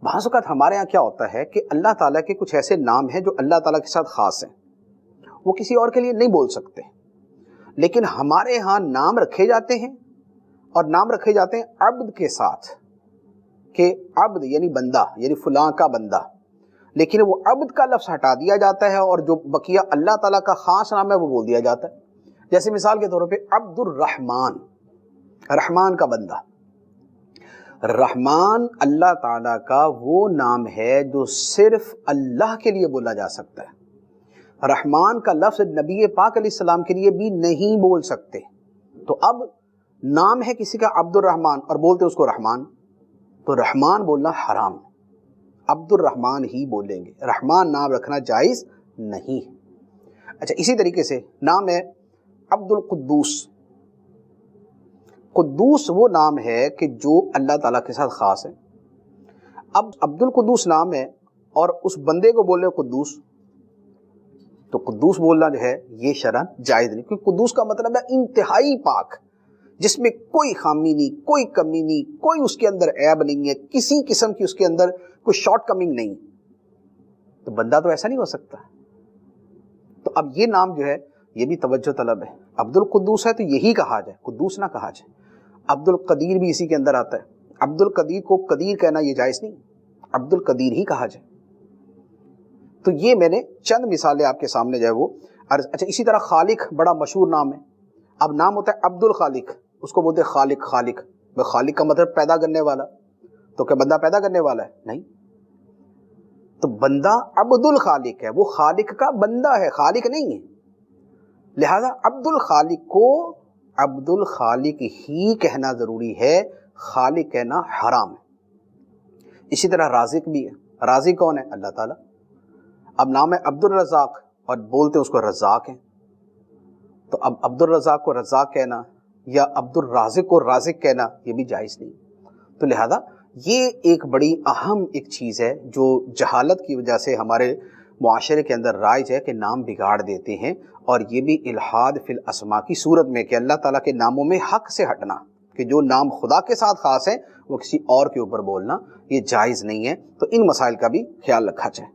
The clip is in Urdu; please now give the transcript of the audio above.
بعض اوقات ہمارے یہاں کیا ہوتا ہے کہ اللہ تعالیٰ کے کچھ ایسے نام ہیں جو اللہ تعالیٰ کے ساتھ خاص ہیں، وہ کسی اور کے لیے نہیں بول سکتے، لیکن ہمارے ہاں نام رکھے جاتے ہیں، اور نام رکھے جاتے ہیں عبد کے ساتھ، کہ عبد یعنی بندہ، یعنی فلاں کا بندہ، لیکن وہ عبد کا لفظ ہٹا دیا جاتا ہے اور جو بقیہ اللہ تعالیٰ کا خاص نام ہے وہ بول دیا جاتا ہے۔ جیسے مثال کے طور پہ عبد الرحمن، رحمان کا بندہ۔ رحمان اللہ تعالیٰ کا وہ نام ہے جو صرف اللہ کے لیے بولا جا سکتا ہے۔ رحمان کا لفظ نبی پاک علیہ السلام کے لیے بھی نہیں بول سکتے۔ تو اب نام ہے کسی کا عبد الرحمن اور بولتے اس کو رحمان، تو رحمان بولنا حرام، عبد الرحمن ہی بولیں گے، رحمان نام رکھنا جائز نہیں ہے۔ اچھا، اسی طریقے سے نام ہے عبد القدوس۔ قدوس وہ نام ہے کہ جو اللہ تعالیٰ کے ساتھ خاص ہے۔ اب عبد القدوس نام ہے اور اس بندے کو بولے قدوس، تو قدوس بولنا جو ہے یہ شرعاً جائز نہیں، کیونکہ قدوس کا مطلب ہے انتہائی پاک، جس میں کوئی خامی نہیں، کوئی کمی نہیں، کوئی اس کے اندر عیب نہیں ہے، کسی قسم کی اس کے اندر کوئی شارٹ کمنگ نہیں۔ تو بندہ تو ایسا نہیں ہو سکتا۔ تو اب یہ نام جو ہے یہ بھی توجہ طلب ہے۔ عبد القدوس ہے تو یہی کہا جائے، قدوس نہ کہا جائے۔ عبد القدیر بھی اسی کے اندر آتا ہے، عبد القدیر کو قدیر کہنا یہ جائز نہیں، عبد القدیر ہی کہا جائے۔ تو یہ میں نے چند مثالیں آپ کے سامنے جو ہے وہ اچھا، اسی طرح خالق بڑا مشہور نام ہے۔ اب نام ہوتا ہے عبد الخالق، اس کو بولتے ہیں خالق۔ خالق کا مطلب پیدا کرنے والا، تو کیا بندہ پیدا کرنے والا ہے؟ نہیں، تو بندہ عبد الخالق ہے، وہ خالق کا بندہ ہے، خالق نہیں ہے۔ لہذا عبد الخالق کو عبد الخالق ہی کہنا ضروری ہے، خالق کہنا حرام ہے۔ اسی طرح رازق بھی ہے۔ رازق کون ہے؟ اللہ تعالیٰ۔ اب نام ہے عبد الرزاق اور بولتے اس کو رزاق ہیں، تو اب عبد الرزاق کو رزاق کہنا یا عبد الرازق کو رازق کہنا یہ بھی جائز نہیں۔ تو لہذا یہ ایک بڑی اہم ایک چیز ہے جو جہالت کی وجہ سے ہمارے معاشرے کے اندر رائج ہے کہ نام بگاڑ دیتے ہیں، اور یہ بھی الحاد فی الاسماء کی صورت میں کہ اللہ تعالیٰ کے ناموں میں حق سے ہٹنا، کہ جو نام خدا کے ساتھ خاص ہیں وہ کسی اور کے اوپر بولنا یہ جائز نہیں ہے۔ تو ان مسائل کا بھی خیال رکھا جائے۔